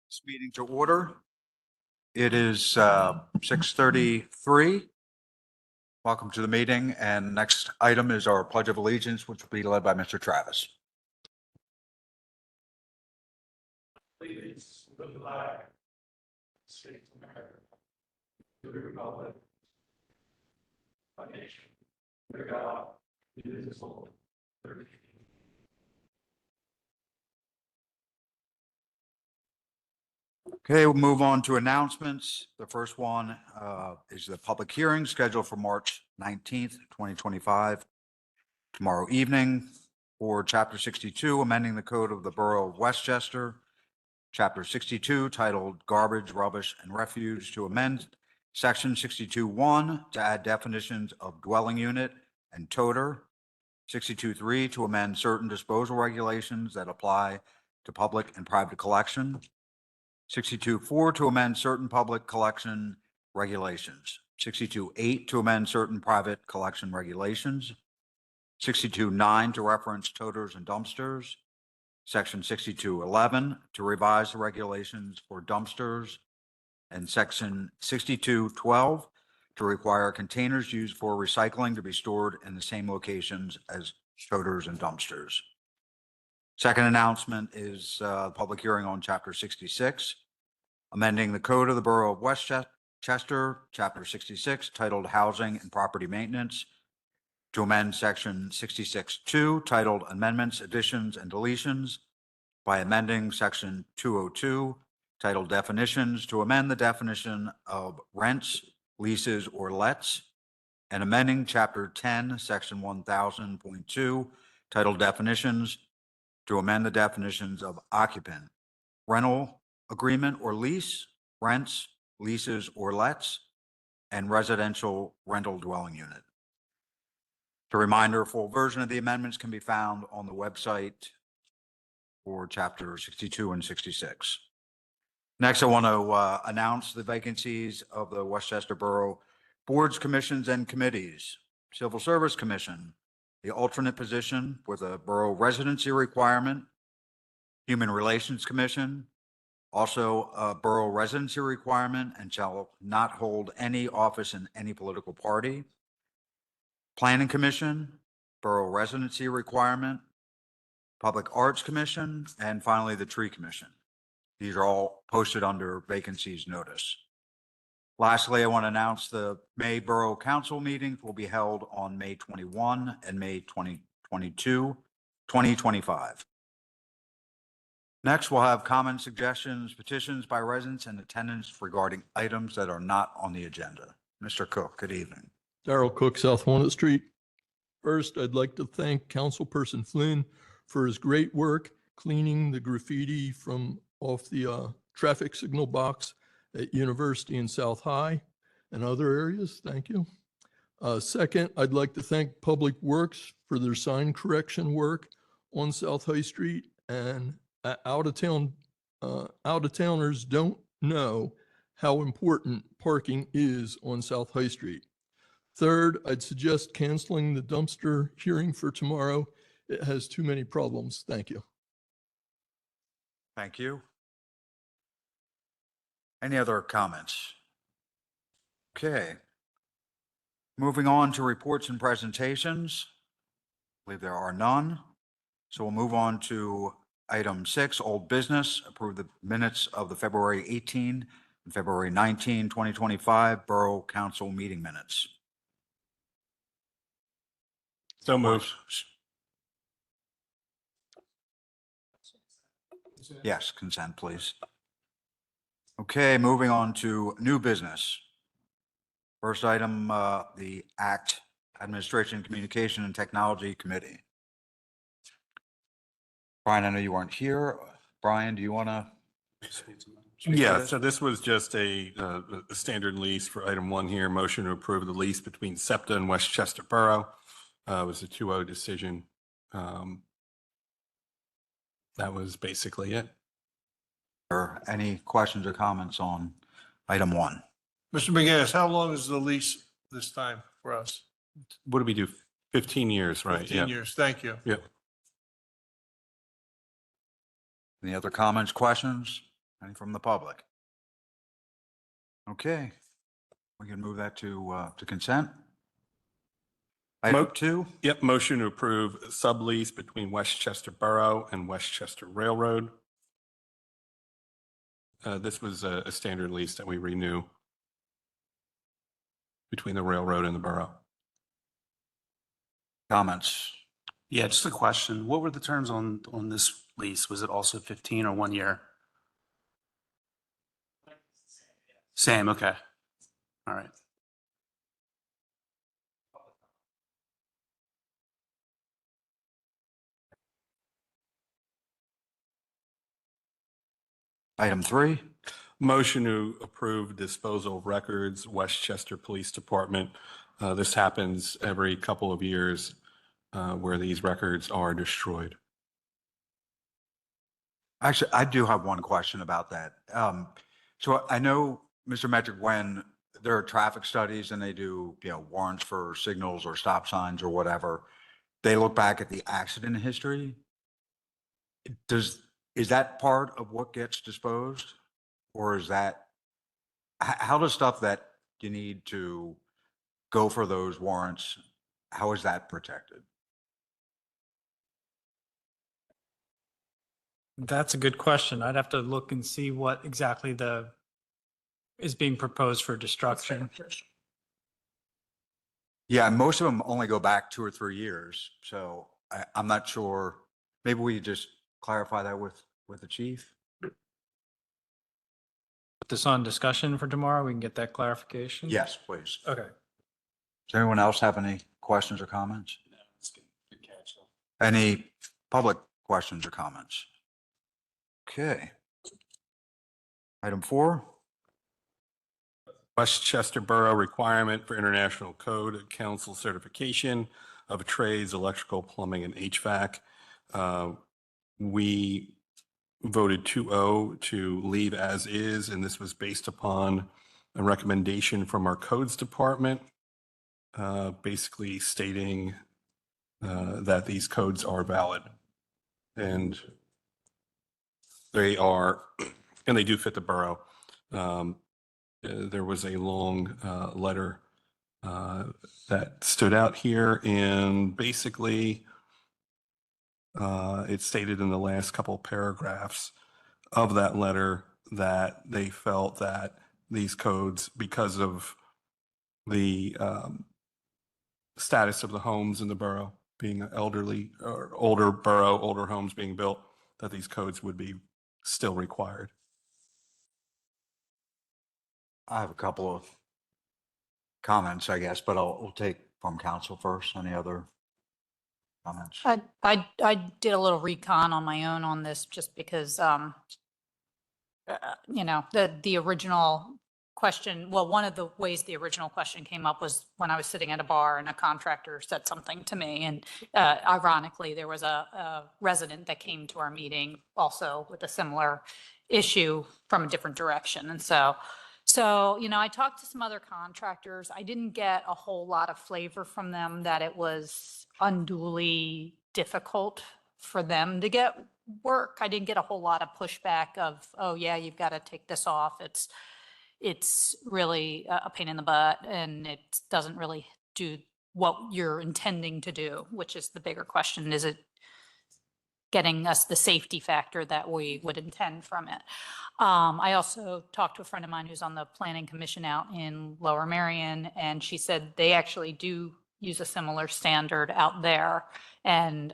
This meeting to order. It is 6:33. Welcome to the meeting, and next item is our Pledge of Allegiance, which will be led by Mr. Travis. Allegiance to the flag, States of America, to the republic, one nation, under God, indivisible, with liberty. Okay, we'll move on to announcements. The first one is the public hearing scheduled for March 19th, 2025, tomorrow evening, for Chapter 62, amending the code of the Borough of Westchester. Chapter 62, titled Garbage, Rubbish, and Refuse, to amend Section 62.1 to add definitions of dwelling unit and toter. 62.3 to amend certain disposal regulations that apply to public and private collection. 62.4 to amend certain public collection regulations. 62.8 to amend certain private collection regulations. 62.9 to reference toters and dumpsters. Section 62.11 to revise the regulations for dumpsters. And Section 62.12 to require containers used for recycling to be stored in the same locations as toters and dumpsters. Second announcement is public hearing on Chapter 66, amending the code of the Borough of Westchester, Chapter 66, titled Housing and Property Maintenance, to amend Section 66.2, titled Amendments, Additions, and Deletions, by amending Section 202, titled Definitions, to amend the definition of rents, leases, or lets, and amending Chapter 10, Section 1000.2, titled Definitions, to amend the definitions of occupant, rental agreement or lease, rents, leases, or lets, and residential rental dwelling unit. The reminder, a full version of the amendments can be found on the website for Chapter 62 and 66. Next, I want to announce the vacancies of the Westchester Borough Boards, Commissions, and Committees. Civil Service Commission, the alternate position with a borough residency requirement. Human Relations Commission, also a borough residency requirement and shall not hold any office in any political party. Planning Commission, borough residency requirement. Public Arts Commission, and finally the Tree Commission. These are all posted under vacancies notice. Lastly, I want to announce the May Borough Council meetings will be held on May 21 and May 2025. Next, we'll have comments, suggestions, petitions by residents and attendants regarding items that are not on the agenda. Mr. Cook, good evening. Darrell Cook, South Walnut Street. First, I'd like to thank Councilperson Flynn for his great work cleaning the graffiti from off the traffic signal box at University and South High and other areas. Thank you. Second, I'd like to thank Public Works for their sign correction work on South High Street, and out-of-towners don't know how important parking is on South High Street. Third, I'd suggest canceling the dumpster hearing for tomorrow. It has too many problems. Thank you. Thank you. Any other comments? Okay. Moving on to reports and presentations. I believe there are none. So we'll move on to item 6, old business. Approve the minutes of the February 18 and February 19, 2025 Borough Council meeting minutes. So moved. Yes, consent, please. Okay, moving on to new business. First item, the ACT, Administration, Communication, and Technology Committee. Brian, I know you weren't here. Brian, do you want to? Yeah, so this was just a standard lease for item 1 here. Motion to approve the lease between SEPTA and Westchester Borough. It was a 2-0 decision. That was basically it. Or any questions or comments on item 1? Mr. McGinnis, how long is the lease this time for us? What did we do? 15 years, right? 15 years. Thank you. Yep. Any other comments, questions? Any from the public? Okay, we can move that to consent. Item 2, Yep, motion to approve sublease between Westchester Borough and Westchester Railroad. This was a standard lease that we renew between the railroad and the borough. comments? Yeah, just a question. What were the terms on this lease? Was it also 15 or 1 year? Same, okay. All right. Item 3, Motion to approve disposal of records, Westchester Police Department. This happens every couple of years where these records are destroyed. actually, I do have one question about that. So I know, Mr. Metric, when there are traffic studies and they do, warrants for signals or stop signs or whatever, they look back at the accident history. Is that part of what gets disposed? Or is that, how does stuff that you need to go for those warrants, how is that protected? That's a good question. I'd have to look and see what exactly is being proposed for destruction. Yeah, and most of them only go back 2 or 3 years. So I'm not sure. Maybe we just clarify that with the chief. Put this on discussion for tomorrow. We can get that clarification. Yes, please. Okay. Does anyone else have any questions or comments? Any public questions or comments? Okay. Item 4, Westchester Borough requirement for International Code Council certification of trades, electrical, plumbing, and HVAC. We voted 2-0 to leave as is, and this was based upon a recommendation from our codes department, basically stating that these codes are valid. And they are, and they do fit the borough. There was a long letter that stood out here, and basically it stated in the last couple paragraphs of that letter that they felt that these codes, because of the status of the homes in the borough being elderly or older borough, older homes being built, that these codes would be still required. I have a couple of comments, I guess, but we'll take from council first. Any other comments? I did a little recon on my own on this just because, the original question, well, one of the ways the original question came up was when I was sitting at a bar and a contractor said something to me. And ironically, there was a resident that came to our meeting also with a similar issue from a different direction. And so, I talked to some other contractors. I didn't get a whole lot of flavor from them that it was unduly difficult for them to get work. I didn't get a whole lot of pushback of, oh yeah, you've got to take this off. It's really a pain in the butt and it doesn't really do what you're intending to do, which is the bigger question. Is it getting us the safety factor that we would intend from it? I also talked to a friend of mine who's on the planning commission out in Lower Merion, and she said they actually do use a similar standard out there. And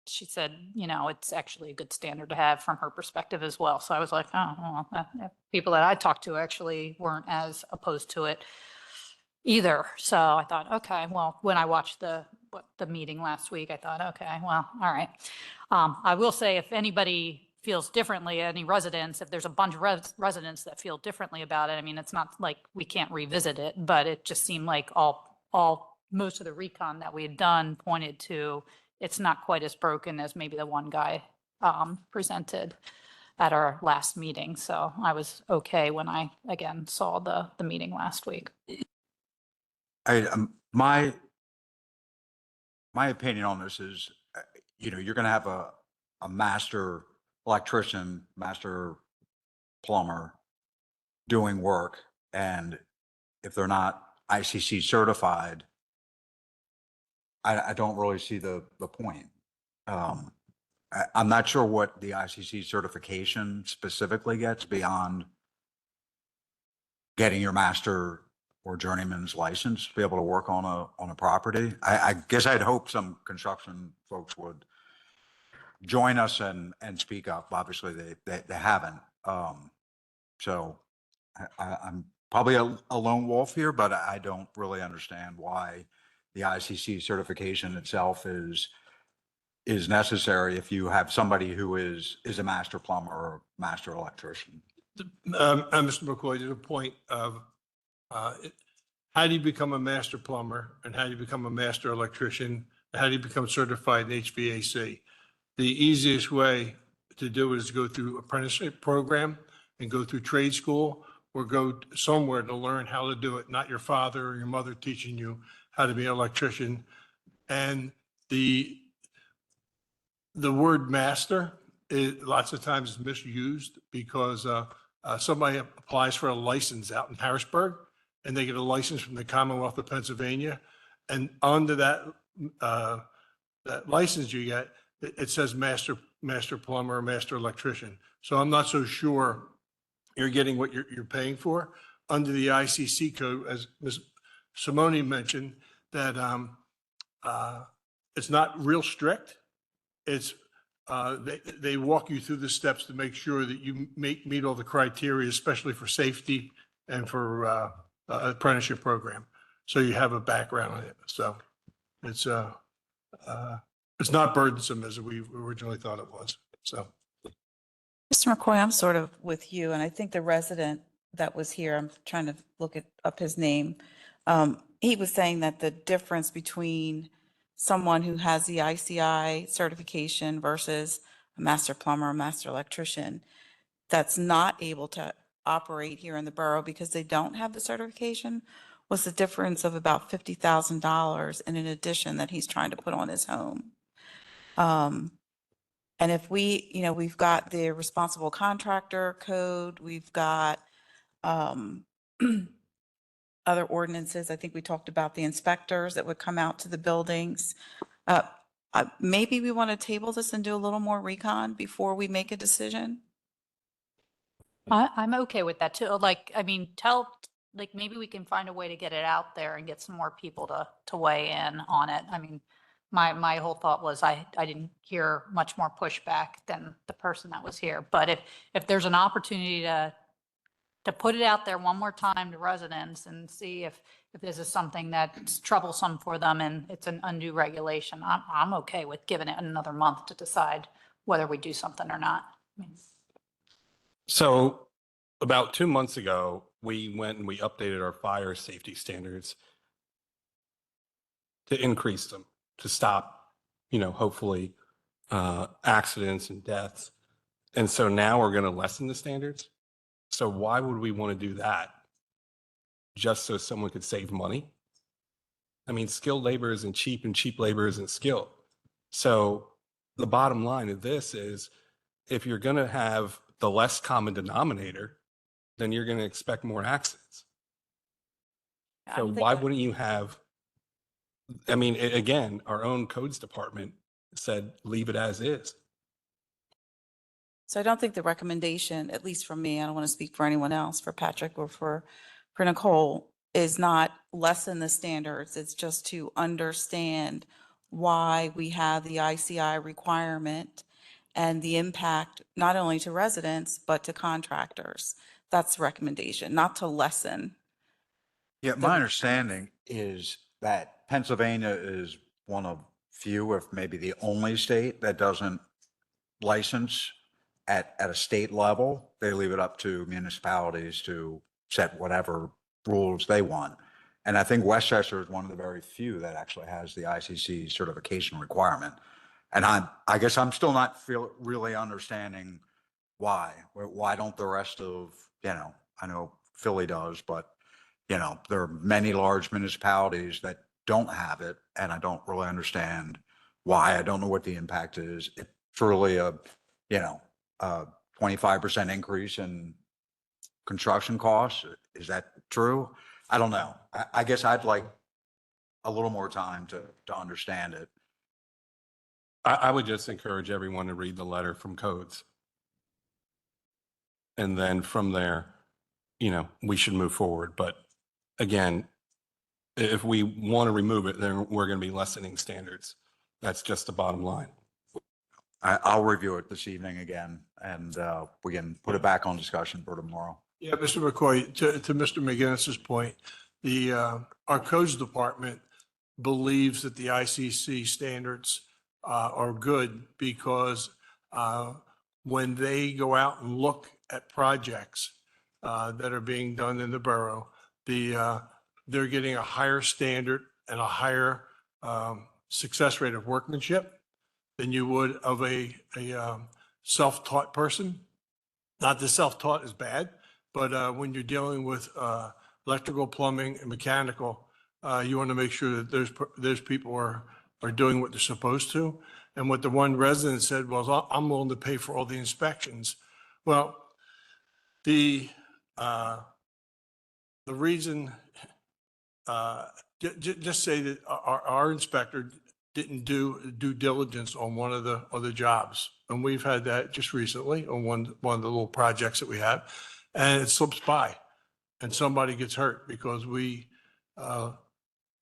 she said, it's actually a good standard to have from her perspective as well. So I was like, oh, well, people that I talked to actually weren't as opposed to it either. So I thought, okay, well, when I watched the meeting last week, I thought, okay, well, all right. I will say if anybody feels differently, any residents, if there's a bunch of residents that feel differently about it, I mean, it's not like we can't revisit it, but it just seemed like most of the recon that we had done pointed to it's not quite as broken as maybe the one guy presented at our last meeting. So I was okay when I again saw the meeting last week. My opinion on this is, you're going to have a master electrician, master plumber doing work, and if they're not ICC certified, I don't really see the point. I'm not sure what the ICC certification specifically gets beyond getting your master or journeyman's license to be able to work on a property. I guess I'd hope some construction folks would join us and speak up. Obviously, they haven't. So I'm probably a lone wolf here, but I don't really understand why the ICC certification itself is necessary if you have somebody who is a master plumber or master electrician. Mr. McCoy, to the point of, how do you become a master plumber and how do you become a master electrician? And how do you become certified in HVAC? The easiest way to do it is go through apprenticeship program and go through trade school or go somewhere to learn how to do it, not your father or your mother teaching you how to be an electrician. And the word master is lots of times is misused because somebody applies for a license out in Harrisburg and they get a license from the Commonwealth of Pennsylvania. And under that license you get, it says master plumber or master electrician. So I'm not so sure you're getting what you're paying for. Under the ICC code, as Ms. Simone mentioned, that it's not real strict. It's they walk you through the steps to make sure that you meet all the criteria, especially for safety and for apprenticeship program. So you have a background on it. So it's not burdensome as we originally thought it was. So. Mr. McCoy, I'm sort of with you, and I think the resident that was here, I'm trying to look up his name. He was saying that the difference between someone who has the ICI certification versus a master plumber, a master electrician, that's not able to operate here in the borough because they don't have the certification, was the difference of about $50,000 in an addition that he's trying to put on his home. And if we've got the responsible contractor code, we've got other ordinances. I think we talked about the inspectors that would come out to the buildings. Maybe we want to table this and do a little more recon before we make a decision. I'm okay with that too. Like, I mean, maybe we can find a way to get it out there and get some more people to weigh in on it. I mean, my whole thought was I didn't hear much more pushback than the person that was here. But if there's an opportunity to put it out there one more time to residents and see if this is something that's troublesome for them and it's an undue regulation, I'm okay with giving it another month to decide whether we do something or not. I mean, So about 2 months ago, we went and we updated our fire safety standards to increase them, to stop, hopefully accidents and deaths. And so now we're going to lessen the standards. So why would we want to do that? Just so someone could save money? I mean, skilled labor isn't cheap and cheap labor isn't skilled. So the bottom line of this is if you're going to have the less common denominator, then you're going to expect more accidents. I So don't think why that- wouldn't you have, I mean, again, our own codes department said, leave it as is. So I don't think the recommendation, at least from me, I don't want to speak for anyone else, for Patrick or for Nicole, is not lessen the standards. It's just to understand why we have the ICI requirement and the impact not only to residents, but to contractors. That's the recommendation, not to lessen. Yeah, my understanding is that Pennsylvania is one of few, if maybe the only state that doesn't license at a state level. They leave it up to municipalities to set whatever rules they want. And I think Westchester is one of the very few that actually has the ICC certification requirement. And I guess I'm still not really understanding why. Why don't the rest of, I know Philly does, but there are many large municipalities that don't have it, and I don't really understand why. I don't know what the impact is. It's really a 25% increase in construction costs. Is that true? I don't know. I guess I'd like a little more time to understand it. I would just encourage everyone to read the letter from codes. And then from there, we should move forward. But again, if we want to remove it, then we're going to be lessening standards. That's just the bottom line. I'll review it this evening again, and we can put it back on discussion for tomorrow. Yeah, Mr. McCoy, to Mr. McGinnis's point, our codes department believes that the ICC standards are good because when they go out and look at projects that are being done in the borough, they're getting a higher standard and a higher success rate of workmanship than you would of a self-taught person. Not that self-taught is bad, but when you're dealing with electrical, plumbing, and mechanical, you want to make sure that those people are doing what they're supposed to. And what the one resident said was, I'm willing to pay for all the inspections. Well, the reason, just say that our inspector didn't do due diligence on one of the jobs. And we've had that just recently on one of the little projects that we have, and it slips by and somebody gets hurt because we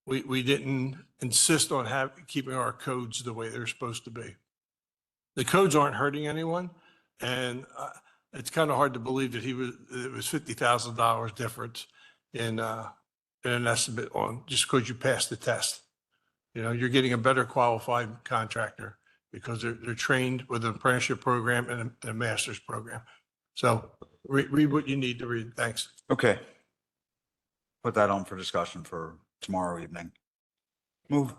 didn't insist on keeping our codes the way they're supposed to be. The codes aren't hurting anyone, and it's kind of hard to believe that it was $50,000 difference in an estimate on just because you passed the test. You're getting a better qualified contractor because they're trained with an apprenticeship program and a master's program. So read what you need to read. Thanks. Okay. Put that on for discussion for tomorrow evening. Move.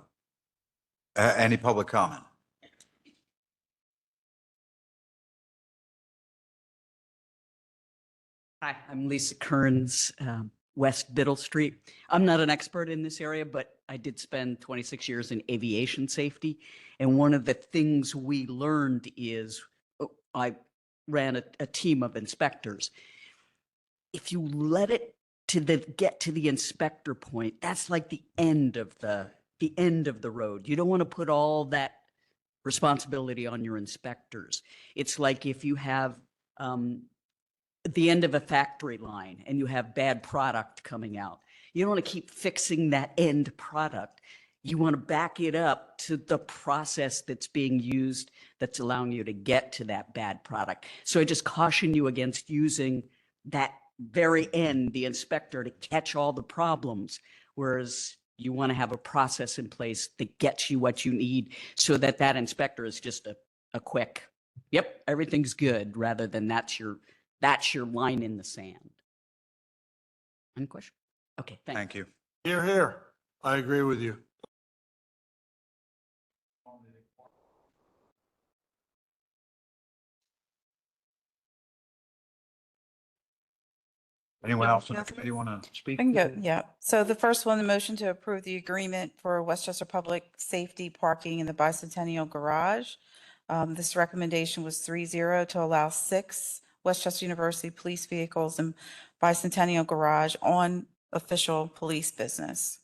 Any public comment? Hi, I'm Lisa Kearns, West Biddle Street. I'm not an expert in this area, but I did spend 26 years in aviation safety. And one of the things we learned is I ran a team of inspectors. If you let it get to the inspector point, that's like the end of the road. You don't want to put all that responsibility on your inspectors. It's like if you have the end of a factory line and you have bad product coming out. You don't want to keep fixing that end product. You want to back it up to the process that's being used that's allowing you to get to that bad product. So I just caution you against using that very end, the inspector, to catch all the problems, whereas you want to have a process in place that gets you what you need so that that inspector is just a quick, yep, everything's good, rather than that's your line in the sand. Any question? Okay, thanks. Thank you. Here, here. I agree with you. Anyone else on the committee want to speak? I can go, yeah. So the first one, the motion to approve the agreement for Westchester Public Safety Parking in the Bicentennial Garage. This recommendation was 3-0 to allow 6 Westchester University police vehicles in Bicentennial Garage on official police business.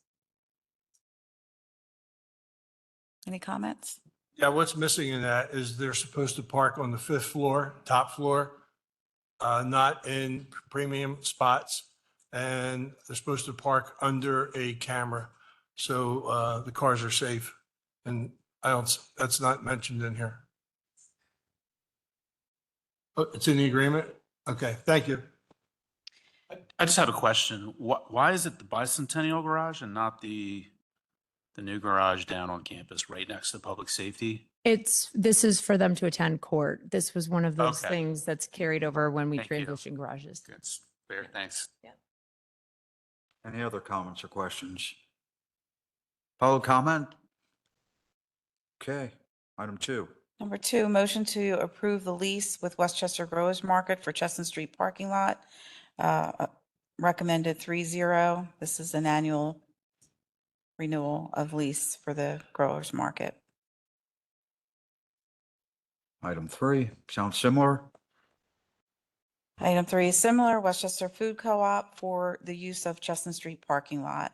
Any comments? Yeah, what's missing in that is they're supposed to park on the 5th floor, top floor, not in premium spots. And they're supposed to park under a camera. So the cars are safe. And that's not mentioned in here. Oh, it's in the agreement? Okay, thank you. I just have a question. Why is it the Bicentennial Garage and not the new garage down on campus right next to public safety? This is for them to attend court. This was one of those Okay. things that's carried over when we Thank you. transition garages. That's fair. Thanks. Any other comments or questions? Public comment? Okay, item 2. Number 2, motion to approve the lease with Westchester Growers Market for Chestnut Street parking lot. Recommended 3-0. This is an annual renewal of lease for the Growers Market. Item 3, sounds similar. Item 3 is similar, Westchester Food Co-op for the use of Chestnut Street parking lot.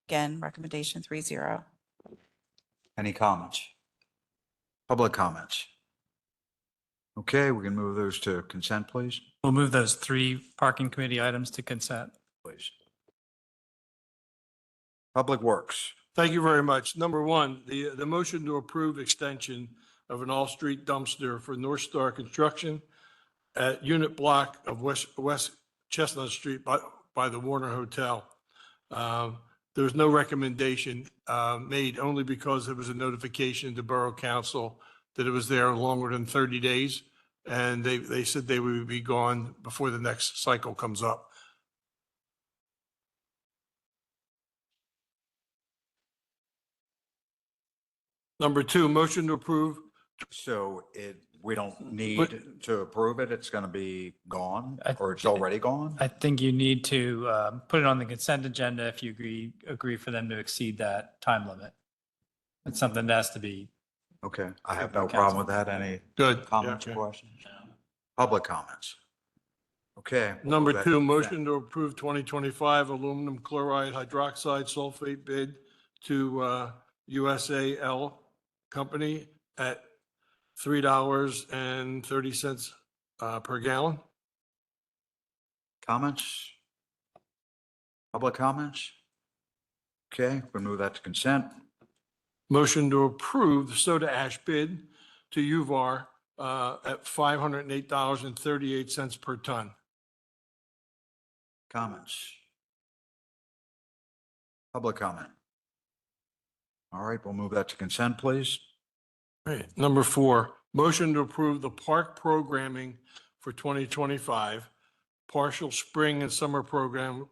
Again, recommendation 3-0. Any comments? Public comments? Okay, we can move those to consent, please. We'll move those 3 parking committee items to consent. Please. Public Works. Thank you very much. Number 1, the motion to approve extension of an all-street dumpster for North Star Construction at unit block of West Chestnut Street by the Warner Hotel. There was no recommendation made only because there was a notification to Borough Council that it was there longer than 30 days. And they said they would be gone before the next cycle comes up. Number 2, motion to approve. So we don't need to approve it. It's going to be gone or it's already gone? I think you need to put it on the consent agenda if you agree for them to exceed that time limit. It's something that has to be. Okay, I have no problem with that. Any Good. comments or Okay. questions? Public comments? Okay. we'll Number move that 2, to consent. motion to approve 2025 aluminum chloride hydroxide sulfate bid to USAL Company at $3.30 per gallon. Comments? Public comments? Okay, we'll move that to consent. Motion to approve the soda ash bid to UVAR at $508.38 per ton. Comments? Public comment? All right, we'll move that to consent, please. Right. Number 4, motion to approve the park programming for 2025. Partial spring and summer program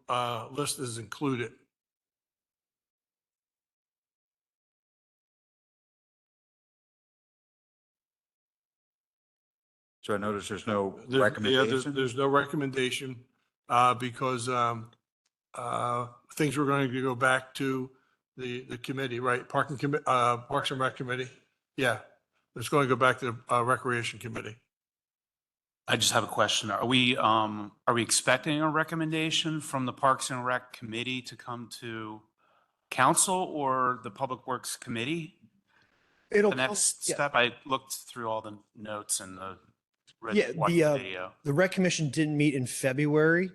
list is included. So I notice there's no Yeah, recommendation. there's no recommendation because things were going to go back to the committee, right? Parks and Rec Committee. Yeah, it's going to go back to the Recreation Committee. I just have a question. Are we expecting a recommendation from the Parks and Rec Committee to come to council or the Public Works Committee? It'll The next yeah. step, I looked through all the notes and Yeah, watched the video. the rec commission didn't meet in February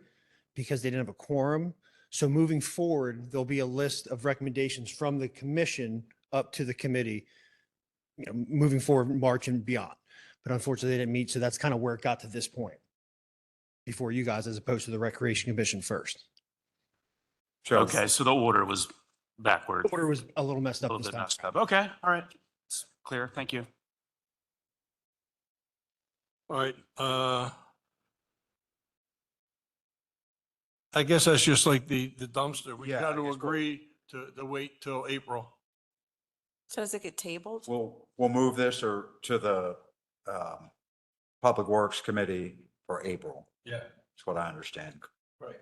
because they didn't have a quorum. So moving forward, there'll be a list of recommendations from the commission up to the committee, moving forward March and beyond. But unfortunately, they didn't meet. So that's kind of where it got to this point before you guys, as opposed to the Recreation Commission first. So Okay, so the order was backward. Order was a little messed A up little this bit time. messed up. Okay, all right. It's clear. Thank you. All right. I guess that's just like the dumpster. We Yeah, got I to guess agree to wait till April. So does it get tabled? we'll move this or to the Public Works Committee for April. Yeah. That's what I understand. Right.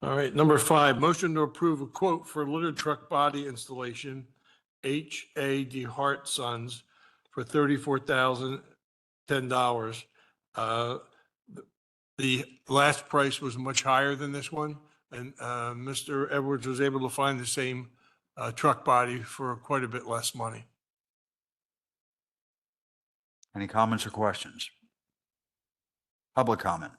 All right, number 5, motion to approve a quote for litter truck body installation, H.A. DeHart Sons, for $34,010. The last price was much higher than this one, and Mr. Edwards was able to find the same truck body for quite a bit less money. Any comments or questions? Public comment?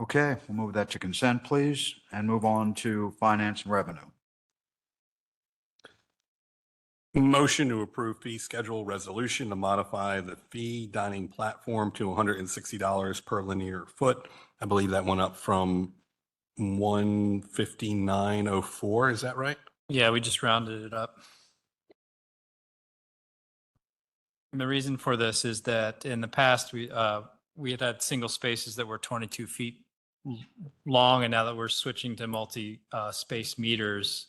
Okay, we'll move that to consent, please, and move on to finance and revenue. Motion to approve fee schedule resolution to modify the fee dining platform to $160 per linear foot. I believe that went up from $159.04. Is that right? Yeah, we just rounded it up. And the reason for this is that in the past, we had single spaces that were 22 feet long, and now that we're switching to multi-space meters,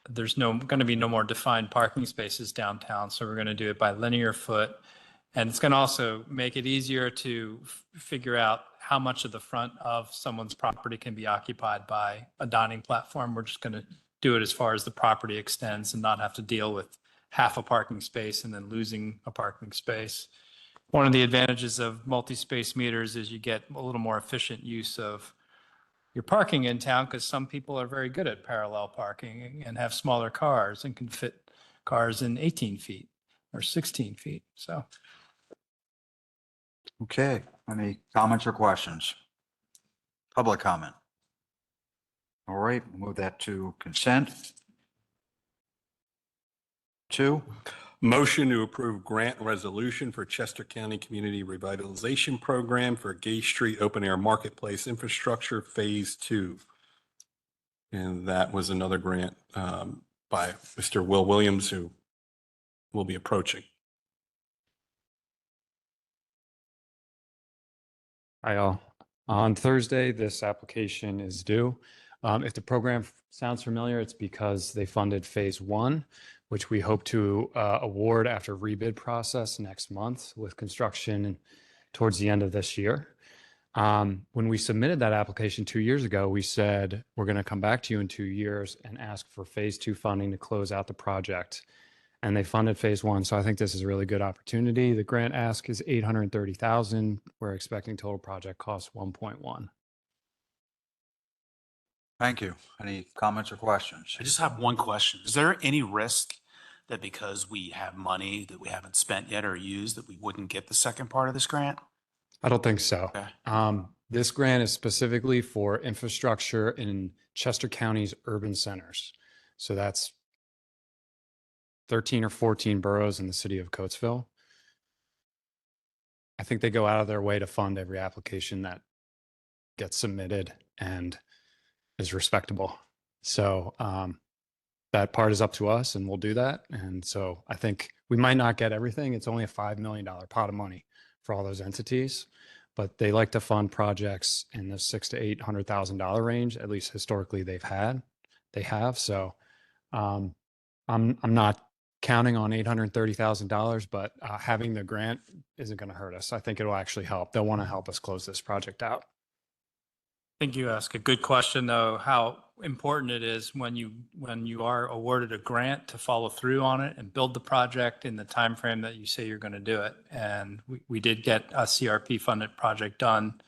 there's going to be no more defined parking spaces downtown. So we're going to do it by linear foot. And it's going to also make it easier to figure out how much of the front of someone's property can be occupied by a dining platform. We're just going to do it as far as the property extends and not have to deal with half a parking space and then losing a parking space. One of the advantages of multi-space meters is you get a little more efficient use of your parking in town, because some people are very good at parallel parking and have smaller cars and can fit cars in 18 feet or 16 feet. So Okay, any comments or questions? Public comment? All right, we'll move that to consent. 2, Motion to approve grant resolution for Chester County Community Revitalization Program for Gay Street Open Air Marketplace Infrastructure Phase 2. And that was another grant by Mr. Will Williams, who will be approaching. Hi, all. On Thursday, this application is due. If the program sounds familiar, it's because they funded Phase 1, which we hope to award after rebid process next month, with construction towards the end of this year. When we submitted that application 2 years ago, we said, we're going to come back to you in 2 years and ask for Phase 2 funding to close out the project. And they funded Phase 1. So I think this is a really good opportunity. The grant ask is $830,000. We're expecting total project cost 1.1. thank you. Any comments or questions? I just have one question. Is there any risk that because we have money that we haven't spent yet or used, that we wouldn't get the second part of this grant? I don't think so. Okay. This grant is specifically for infrastructure in Chester County's urban centers. So that's 13 or 14 boroughs in the city of Coatesville. I think they go out of their way to fund every application that gets submitted and is respectable. So that part is up to us, and we'll do that. And so I think we might not get everything. It's only a $5 million pot of money for all those entities, but they like to fund projects in the $600,000 to $800,000 range. At least historically they have. So I'm not counting on $830,000, but having the grant isn't going to hurt us. I think it'll actually help. They'll want to help us close this project out. I think you ask a good question, though, how important it is when you are awarded a grant to follow through on it and build the project in the time frame that you say you're going to do it. And we did get a CRP funded project done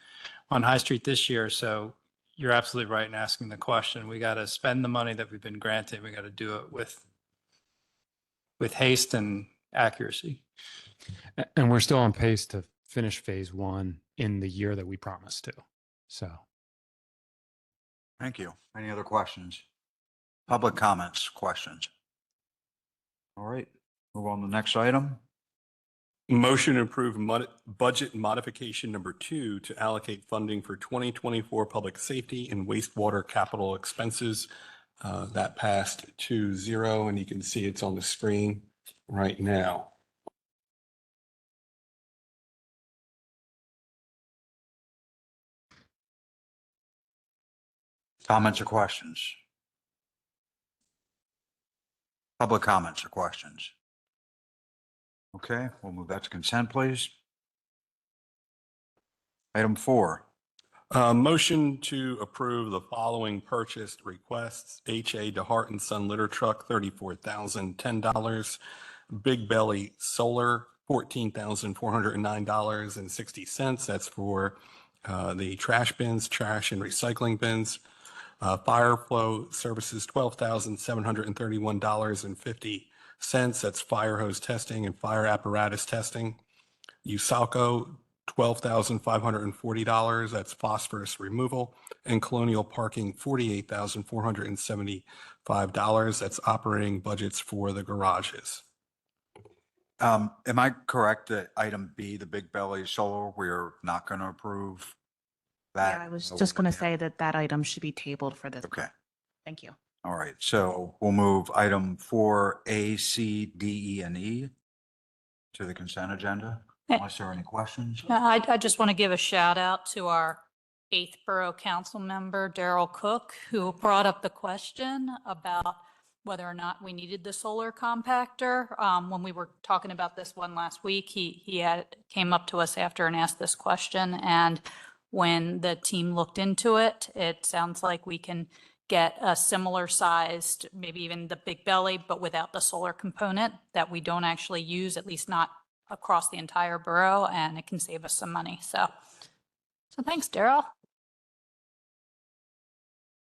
on High Street this year. So you're absolutely right in asking the question. We got to spend the money that we've been granted. We got to do it with haste and accuracy. And we're still on pace to finish Phase 1 in the year that we promised to. So. Thank you. Any other questions? Public comments, questions? All right, move on to the next item. Motion to approve budget modification number 2 to allocate funding for 2024 public safety and wastewater capital expenses. That passed 2-0, and you can see it's on the screen right now. Comments or questions? Public comments or questions? Okay, we'll move that to consent, please. Item 4, Motion to approve the following purchased requests: H.A. DeHart and Son litter truck, $34,010. Big Belly Solar, $14,409.60. That's for the trash bins, trash and recycling bins. Fire Flow Services, $12,731.50. That's fire hose testing and fire apparatus testing. USALCO, $12,540. That's phosphorus removal. And Colonial Parking, $48,475. That's operating budgets for the garages. am I correct that item B, the Big Belly Solar, we're not going to approve that? Yeah, I was just going to say that that item should be tabled for this. Okay, Thank you. all right, so we'll move item 4A, C, D, E, and E to the consent agenda, unless there are any questions. I just want to give a shout out to our 8th Borough Council member, Daryl Cook, who brought up the question about whether or not we needed the solar compactor. When we were talking about this one last week, he came up to us after and asked this question. And when the team looked into it, it sounds like we can get a similar sized, maybe even the Big Belly, but without the solar component that we don't actually use, at least not across the entire borough, and it can save us some money. So thanks, Daryl.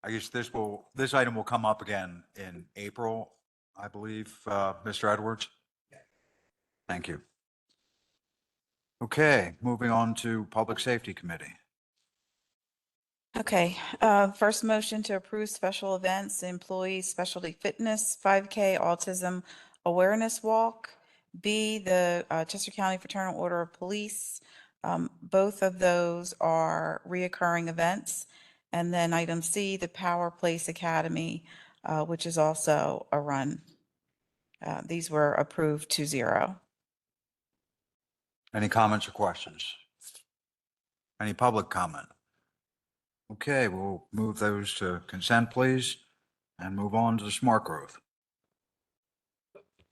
I guess this item will come up again in April, I believe, Mr. Edwards. Thank you. Okay, moving on to Public Safety Committee. Okay, first motion to approve special events, employee specialty fitness, 5K autism awareness walk. B, the Chester County Fraternal Order of Police. Both of those are reoccurring events. And then item C, the Power Place Academy, which is also a run. These were approved 2-0. Any comments or questions? Any public comment? Okay, we'll move those to consent, please, and move on to smart growth.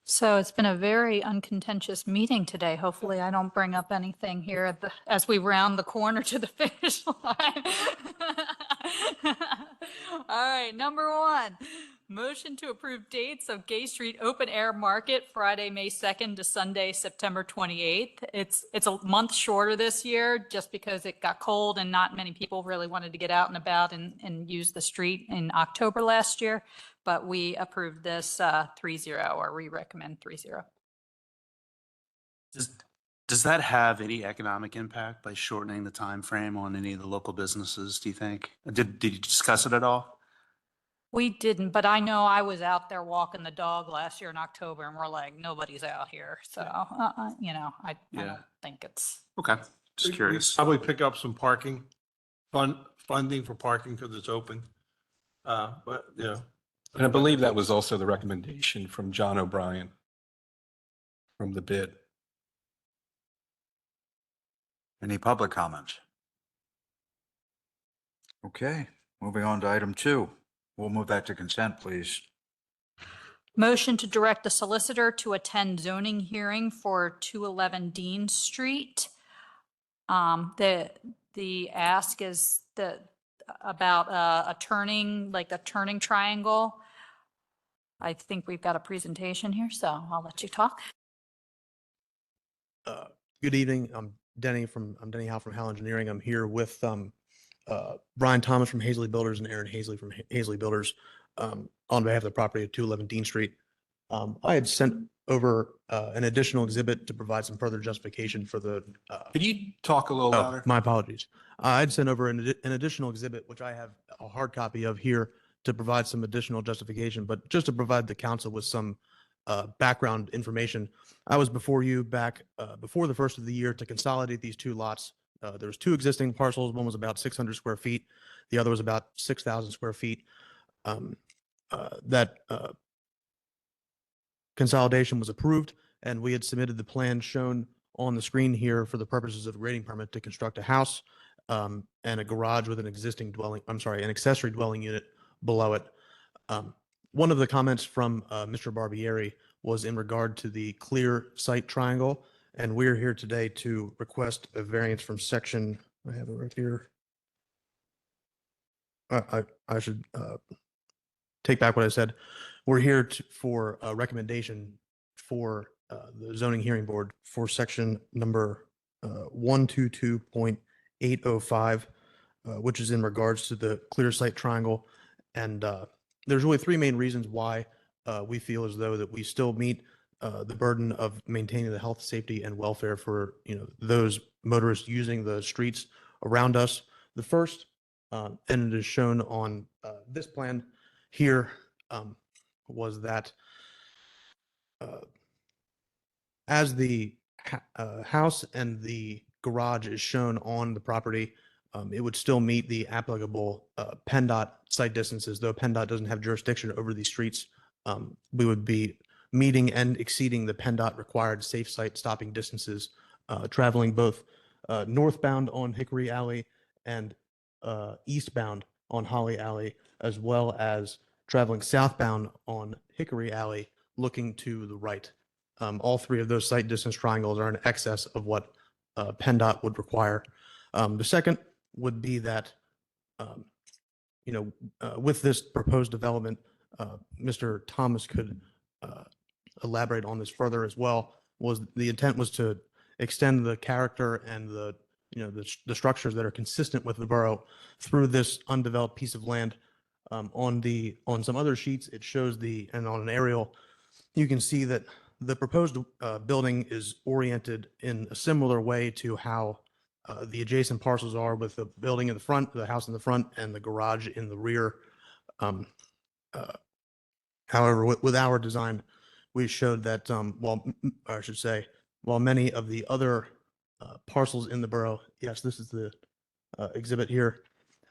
So it's been a very uncontentious meeting today. Hopefully I don't bring up anything here as we round the corner to the finish line. All right, number one, motion to approve dates of Gay Street Open Air Market, Friday, May 2nd to Sunday, September 28th. It's a month shorter this year just because it got cold and not many people really wanted to get out and about and use the street in October last year. But we approved this 3-0, or we recommend 3-0. Does that have any economic impact by shortening the time frame on any of the local businesses, do you think? Did you discuss it at all? We didn't, but I know I was out there walking the dog last year in October, and we're like, nobody's out here. So, I Yeah. don't think it's. Okay, just curious. Probably pick up some parking, funding for parking because it's open. But, And I believe that was also the recommendation from John O'Brien from the bid. Any public comments? Okay, moving on to item 2. We'll move that to consent, please. Motion to direct the solicitor to attend zoning hearing for 211 Dean Street. The ask is about a turning triangle. I think we've got a presentation here, so I'll let you talk. Good evening. I'm Denny Howe from Howe Engineering. I'm here with Brian Thomas from Hazley Builders and Aaron Hazley from Hazley Builders on behalf of the property at 211 Dean Street. I had sent over an additional exhibit to provide some further justification for the. Could you talk a little louder? My apologies. I'd sent over an additional exhibit, which I have a hard copy of here, to provide some additional justification, but just to provide the council with some background information. I was before you back before the first of the year to consolidate these two lots. There was 2 existing parcels. One was about 600 square feet. The other was about 6,000 square feet. That consolidation was approved, and we had submitted the plan shown on the screen here for the purposes of grading permit to construct a house and a garage with an an accessory dwelling unit below it. One of the comments from Mr. Barbieri was in regard to the clear site triangle, and we're here today to request a variance from section, I have it right here. I should take back what I said. We're here for a recommendation for the zoning hearing board for section number 122.805, which is in regards to the clear site triangle. And there's really 3 main reasons why we feel as though that we still meet the burden of maintaining the health, safety, and welfare for those motorists using the streets around us. The first, and it is shown on this plan here, was that as the house and the garage is shown on the property, it would still meet the applicable PennDOT site distances. Though PennDOT doesn't have jurisdiction over these streets, we would be meeting and exceeding the PennDOT required safe site stopping distances, traveling both northbound on Hickory Alley and eastbound on Holly Alley, as well as traveling southbound on Hickory Alley, looking to the right. All 3 of those site distance triangles are in excess of what PennDOT would require. The second would be that, with this proposed development, Mr. Thomas could elaborate on this further as well. was the intent was to extend the character and the, the structures that are consistent with the borough through this undeveloped piece of land. On some other sheets, it shows and on an aerial, you can see that the proposed building is oriented in a similar way to how the adjacent parcels are, with the building in the front, the house in the front, and the garage in the rear. Um, However, with our design, we showed that, I should say, while many of the other parcels in the borough, yes, this is the exhibit here,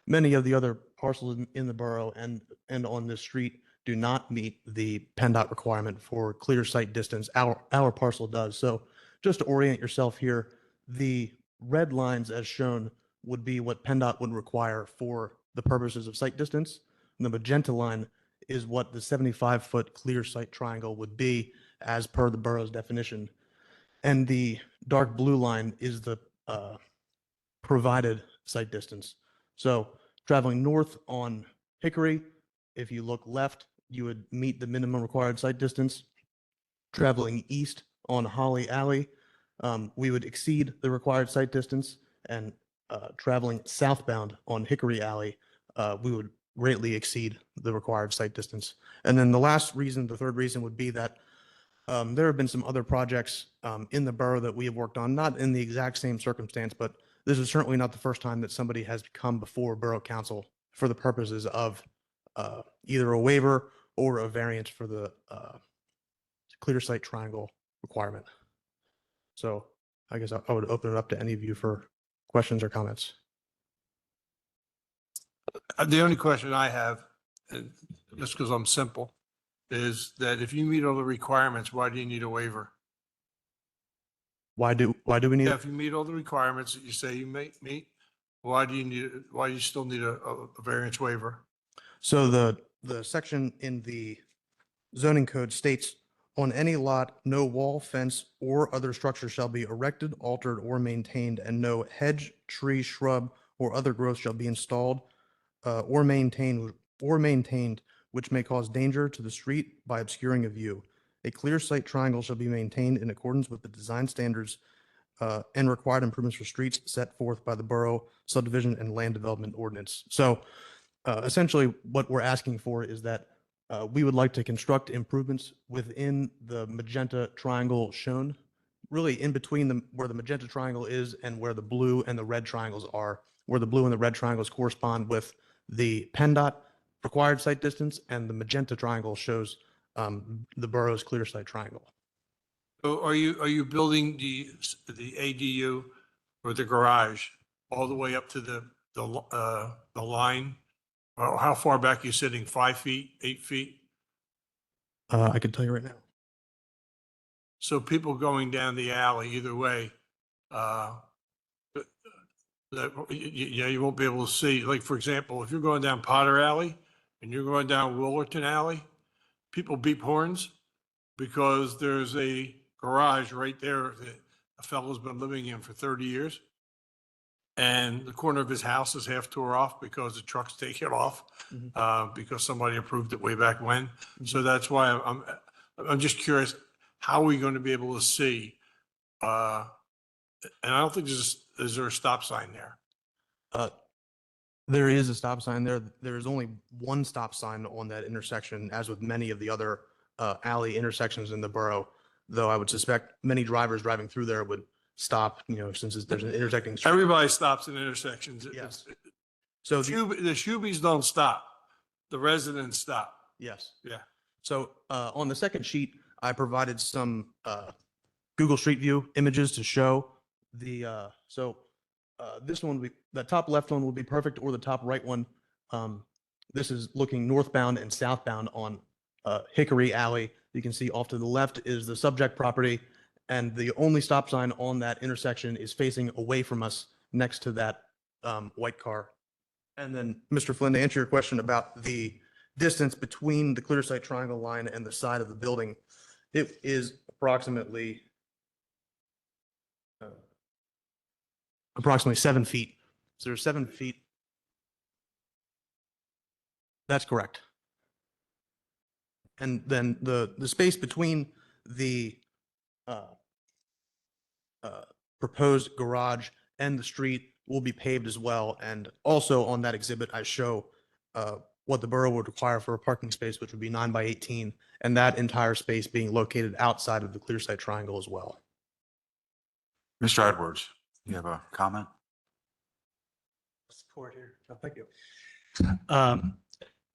many of the other parcels in the borough and on this street do not meet the PennDOT requirement for clear sight distance. Our parcel does. So just to orient yourself here, the red lines as shown would be what PennDOT would require for the purposes of sight distance. And the magenta line is what the 75-foot clear sight triangle would be as per the borough's definition. And the dark blue line is the provided sight distance. So traveling north on Hickory, if you look left, you would meet the minimum required sight distance. Traveling east on Holly Alley, we would exceed the required sight distance. And traveling southbound on Hickory Alley, we would greatly exceed the required sight distance. And then the third reason would be that there have been some other projects in the borough that we have worked on, not in the exact same circumstance, but this is certainly not the first time that somebody has come before Borough Council for the purposes of either a waiver or a variance for the clear sight triangle requirement. So I guess I would open it up to any of you for questions or comments. The only question I have, and just because I'm simple, is that if you meet all the requirements, why do you need a waiver? Why do we need? Yeah, if you meet all the requirements that you say you meet, why do you still need a variance waiver? So the section in the zoning code states, on any lot, no wall, fence, or other structure shall be erected, altered, or maintained, and no hedge, tree, shrub, or other growth shall be installed or maintained, which may cause danger to the street by obscuring a view. A clear sight triangle shall be maintained in accordance with the design standards and required improvements for streets set forth by the Borough Subdivision and Land Development Ordinance. So essentially, what we're asking for is that we would like to construct improvements within the magenta triangle shown, really in between where the magenta triangle is and where the blue and the red triangles are, where the blue and the red triangles correspond with the PennDOT required sight distance, and the magenta triangle shows the borough's clear sight triangle. So are you building the ADU or the garage all the way up to the line? Or how far back are you sitting? 5 feet, 8 feet? I can tell you right now. So people going down the alley either way, you won't be able to see. Like, for example, if you're going down Potter Alley and you're going down Willerton Alley, people beep horns because there's a garage right there that a fellow's been living in for 30 years. And the corner of his house is half tore off because the trucks take it off because somebody approved it way back when. So that's why I'm just curious, how are we going to be able to see? And I don't think is there a stop sign there? There is a stop sign there. There is only one stop sign on that intersection, as with many of the other alley intersections in the borough, though I would suspect many drivers driving through there would stop, since there's an intersecting street. Everybody stops in intersections. Yes. So The Shubies don't stop. The residents stop. yes. Yeah. So on the second sheet, I provided some Google Street View images to show the, this one, the top left one will be perfect, or the top right one. This is looking northbound and southbound on Hickory Alley. You can see off to the left is the subject property, and the only stop sign on that intersection is facing away from us next to that white car. And then, Mr. Flynn, to answer your question about the distance between the clear sight triangle line and the side of the building, it is approximately 7 feet. So there's 7 feet. That's correct. And then the space between the proposed garage and the street will be paved as well. And also on that exhibit, I show what the borough would require for a parking space, which would be 9 by 18, and that entire space being located outside of the clear site triangle as well. Mr. Edwards, you have a comment? Support here. Oh, thank you.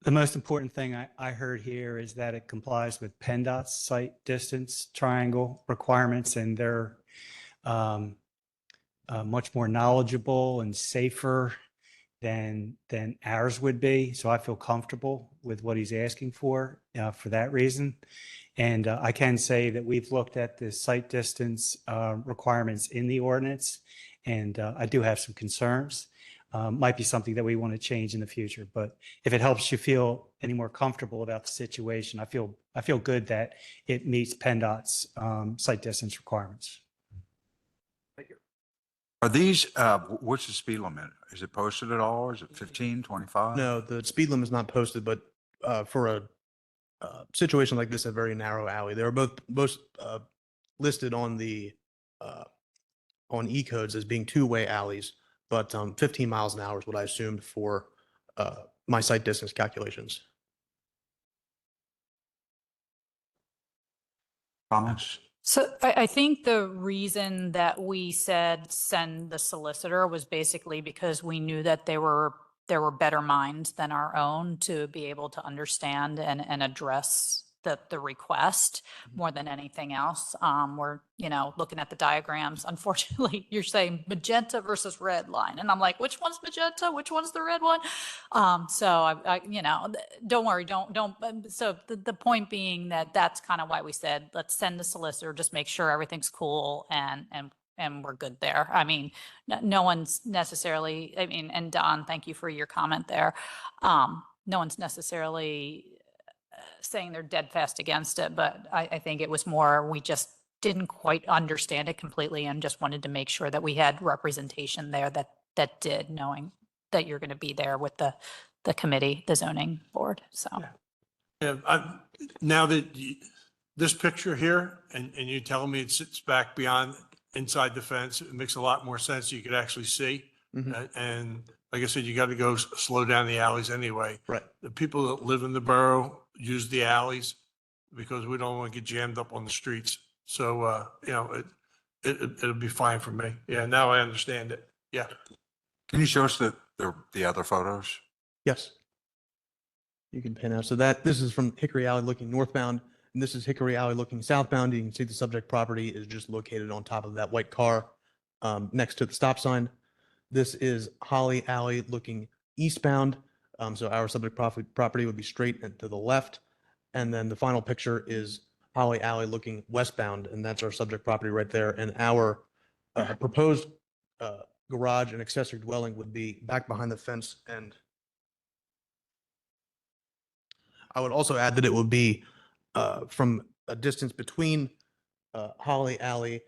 The most important thing I heard here is that it complies with PennDOT's site distance triangle requirements, and they're much more knowledgeable and safer than ours would be. So I feel comfortable with what he's asking for that reason. And I can say that we've looked at the site distance requirements in the ordinance, and I do have some concerns. Might be something that we want to change in the future, but if it helps you feel any more comfortable about the situation, I feel good that it meets PennDOT's site distance requirements. Are these, what's the speed limit? Is it posted at all? Is it 15, 25? No, the speed limit is not posted, but for a situation like this, a very narrow alley, they are both listed on the on E-codes as being two-way alleys, but 15 miles an hour is what I assumed for my site distance calculations. Comments? So I think the reason that we said send the solicitor was basically because we knew that there were better minds than our own to be able to understand and address the request more than anything else. We're, looking at the diagrams. Unfortunately, you're saying magenta versus red line. And I'm like, which one's magenta? Which one's the red one? So I don't worry, don't. So the point being that that's kind of why we said, let's send the solicitor, just make sure everything's cool and we're good there. I mean, no one's necessarily, and Don, thank you for your comment there. No one's necessarily saying they're dead fast against it, but I think it was more, we just didn't quite understand it completely and just wanted to make sure that we had representation there that did, knowing that you're going to be there with the committee, the zoning board, so. Yeah, now that this picture here, and you telling me it sits back beyond inside the fence, it makes a lot more sense. You could actually see. And like I said, you got to go slow down the alleys anyway. Right. The people that live in the borough use the alleys because we don't want to get jammed up on the streets. So, it'll be fine for me. Yeah, now I understand it. Yeah. Can you show us the other photos? Yes. You can pan out. So this is from Hickory Alley looking northbound, and this is Hickory Alley looking southbound. You can see the subject property is just located on top of that white car next to the stop sign. This is Holly Alley looking eastbound. So our subject property would be straight and to the left. And then the final picture is Holly Alley looking westbound, and that's our subject property right there. And our proposed garage and accessory dwelling would be back behind the fence. And I would also add that it would be from a distance between Holly Alley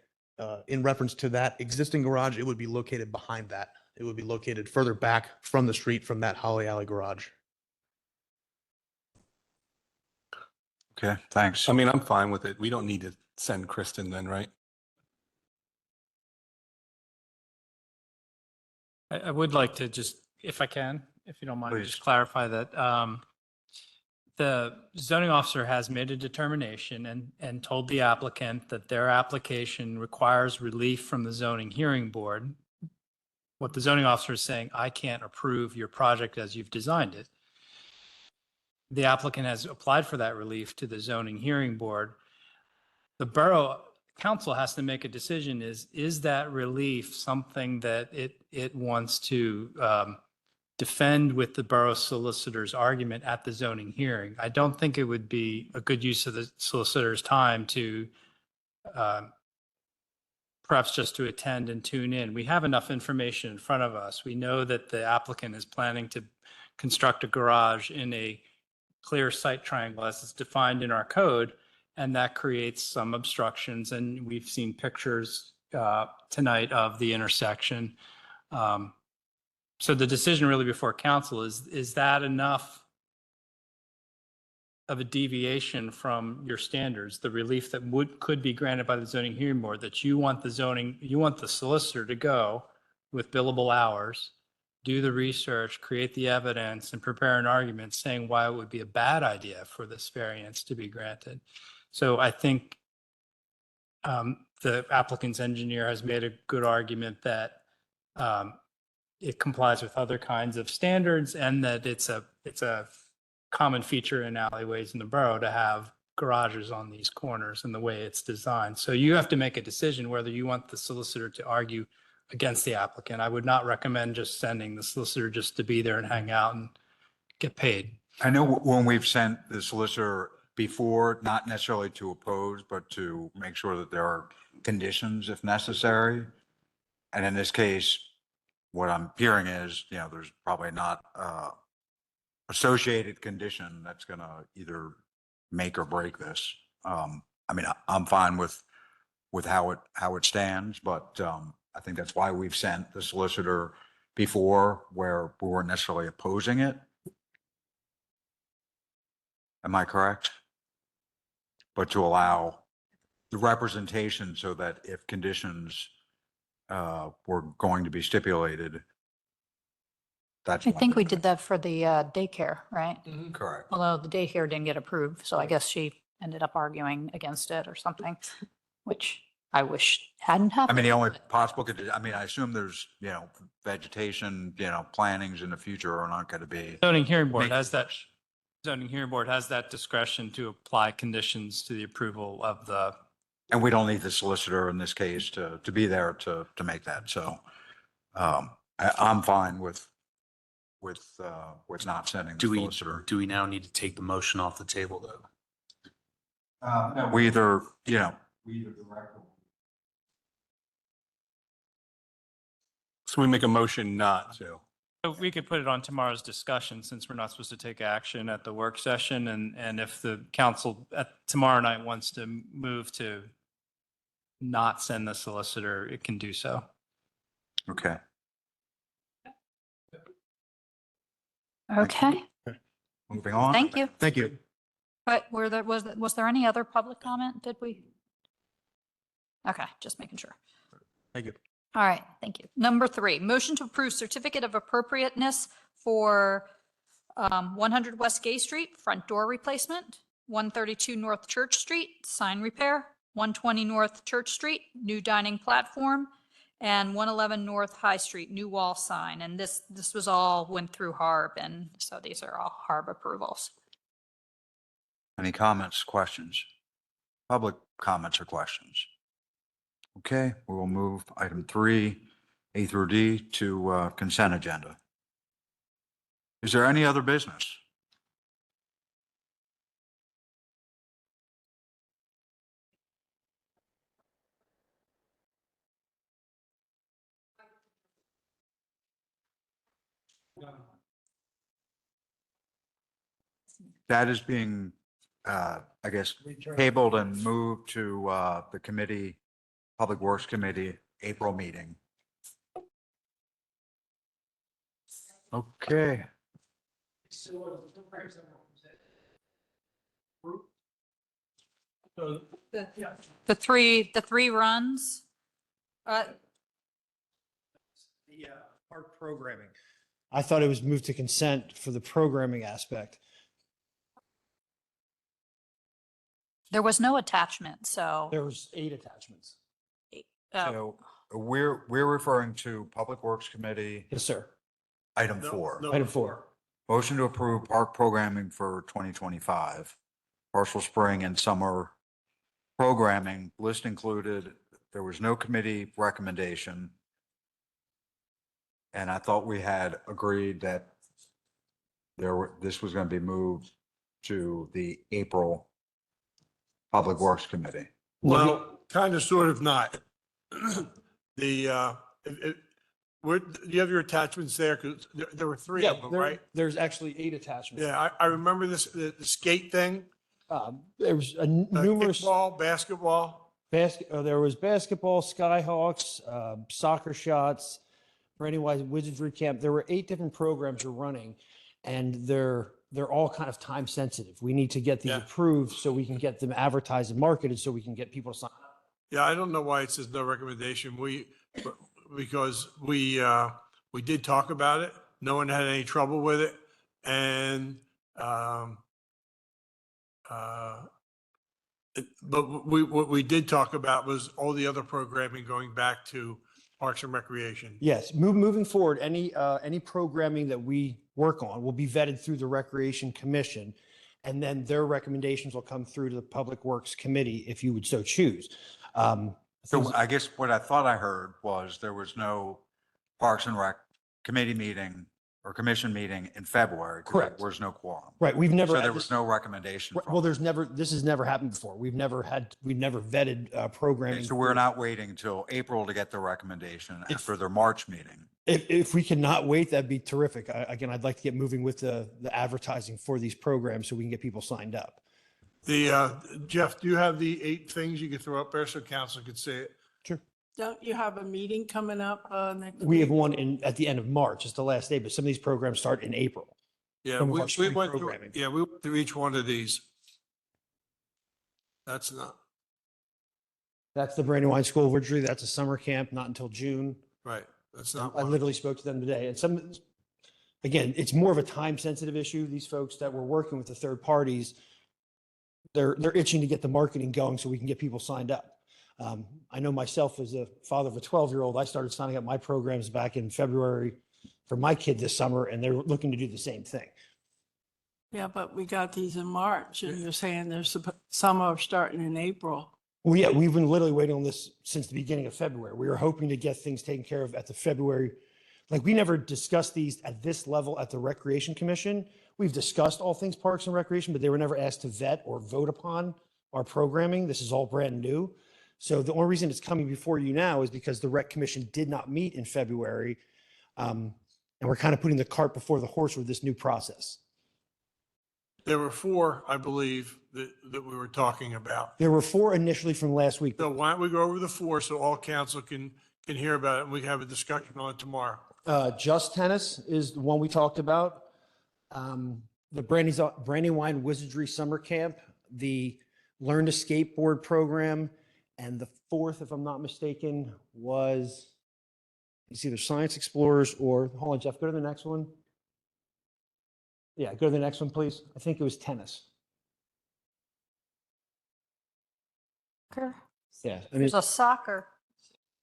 in reference to that existing garage, it would be located behind that. It would be located further back from the street from that Holly Alley garage. Okay, thanks. I mean, I'm fine with it. We don't need to send Kristen then, right? I would like to just, if I can, if you don't mind, Please. just clarify that the zoning officer has made a determination and told the applicant that their application requires relief from the zoning hearing board. What the zoning officer is saying, I can't approve your project as you've designed it. The applicant has applied for that relief to the zoning hearing board. The borough council has to make a decision, is that relief something that it wants to defend with the borough solicitor's argument at the zoning hearing? I don't think it would be a good use of the solicitor's time to perhaps just to attend and tune in. We have enough information in front of us. We know that the applicant is planning to construct a garage in a clear site triangle as it's defined in our code, and that creates some obstructions. And we've seen pictures tonight of the intersection. So the decision really before council is that enough of a deviation from your standards, the relief that could be granted by the zoning hearing board, that you want the solicitor to go with billable hours, do the research, create the evidence, and prepare an argument saying why it would be a bad idea for this variance to be granted. So I think the applicant's engineer has made a good argument that it complies with other kinds of standards and that it's a common feature in alleyways in the borough to have garages on these corners and the way it's designed. So you have to make a decision whether you want the solicitor to argue against the applicant. I would not recommend just sending the solicitor just to be there and hang out and get paid. I know when we've sent the solicitor before, not necessarily to oppose, but to make sure that there are conditions if necessary. And in this case, what I'm hearing is, there's probably not associated condition that's going to either make or break this. I mean, I'm fine with how it stands, but I think that's why we've sent the solicitor before, where we weren't necessarily opposing it. Am I correct? But to allow the representation so that if conditions were going to be stipulated, that's. I think we did that for the daycare, right? Correct. Although the daycare didn't get approved, so I guess she ended up arguing against it or something, which I wish hadn't I happened. mean, the only possible, I assume there's, vegetation, plantings in the future are not going to be. Zoning hearing board has that discretion to apply conditions to the approval of the. And we don't need the solicitor in this case to be there to make that. So I'm fine with not sending the solicitor. Do we now need to take the motion off the table though? We either, So we make a motion not to. So we could put it on tomorrow's discussion since we're not supposed to take action at the work session. And if the council tomorrow night wants to move to not send the solicitor, it can do so. Okay. Okay, Moving on. thank you. Thank you. But was there any other public comment? Did we? Okay, just making sure. Thank you. All right, thank you. Number 3, motion to approve certificate of appropriateness for 100 West Gay Street, front door replacement, 132 North Church Street, sign repair, 120 North Church Street, new dining platform, and 111 North High Street, new wall sign. And this was all went through HARB, and so these are all HARB approvals. Any comments, questions? Public comments or questions? Okay, we will move item 3, A through D, to consent agenda. Is there any other business? That is being, I guess, tabled and moved to the committee, Public Works Committee, April meeting. Okay. The three runs. The park programming. I thought it was moved to consent for the programming aspect. There was no attachment, so. There was 8 attachments. So we're referring to Public Works Committee, Yes, sir. item 4. Item 4. Motion to approve park programming for 2025. Partial spring and summer programming, list included. There was no committee recommendation. And I thought we had agreed that this was going to be moved to the April Public Works Committee. Well, kind of, sort of not. Do you have your attachments there? Because there were 3 of them, right? There's actually 8 attachments. Yeah, I remember this, the skate thing. There was numerous Kickball, basketball. there was basketball, Skyhawks, soccer shots, for anyone wizardry camp. There were 8 different programs you're running, and they're they're all kind of time sensitive. We need to get these Yeah. approved so we can get them advertised and marketed so we can get people to sign up. Yeah, I don't know why it says no recommendation. Because we did talk about it. No one had any trouble with it. And, but what we did talk about was all the other programming going back to Parks and Recreation. Yes, moving forward, any programming that we work on will be vetted through the Recreation Commission. And then their recommendations will come through to the Public Works Committee if you would so choose. So I guess what I thought I heard was there was no Parks and Rec committee meeting or commission meeting in February. 'Cause Correct. There was no quorum. Right, we've never. So had there this- was no recommendation. Right, from well, them. this has never happened before. We've never vetted programming. Okay, so we're not waiting until April to get the recommendation after their March meeting. If we cannot wait, that'd be terrific. Again, I'd like to get moving with the advertising for these programs so we can get people signed up. Jeff, do you have the 8 things you could throw up there so council could see it? Sure. Don't you have a meeting coming up next We have week? one at the end of March. It's the last day, but some of these programs start in April. Yeah, Some of we our street went through, programming. yeah, we went through each one of these. That's not, That's the Brandywine School of Wizardry. That's a summer camp, not until June. right, that's not. I one. literally spoke to them today, and again, it's more of a time-sensitive issue. These folks that were working with the third parties, they're itching to get the marketing going so we can get people signed up. I know myself as a father of a 12-year-old, I started signing up my programs back in February for my kid this summer, and they're looking to do the same thing. Yeah, but we got these in March and you're saying some are starting in April. Well, yeah, we've been literally waiting on this since the beginning of February. We were hoping to get things taken care of at the February. Like, we never discussed these at this level at the Recreation Commission. We've discussed all things Parks and Recreation, but they were never asked to vet or vote upon our programming. This is all brand new. So the only reason it's coming before you now is because the Rec Commission did not meet in February. And we're kind of putting the cart before the horse with this new process. There were 4, I believe, that we were talking about. There were 4 initially from last week. So why don't we go over the 4 so all council can hear about it and we can have a discussion on it tomorrow. Just Tennis is the one we talked about. The Brandywine Wizardry Summer Camp, the Learn to Skateboard program, and the 4th, if I'm not mistaken, was it's either Science Explorers or, hold on, Jeff, go to the next one. Yeah, go to the next one, please. I think it was tennis. Soccer. Yeah, I mean, There's a soccer.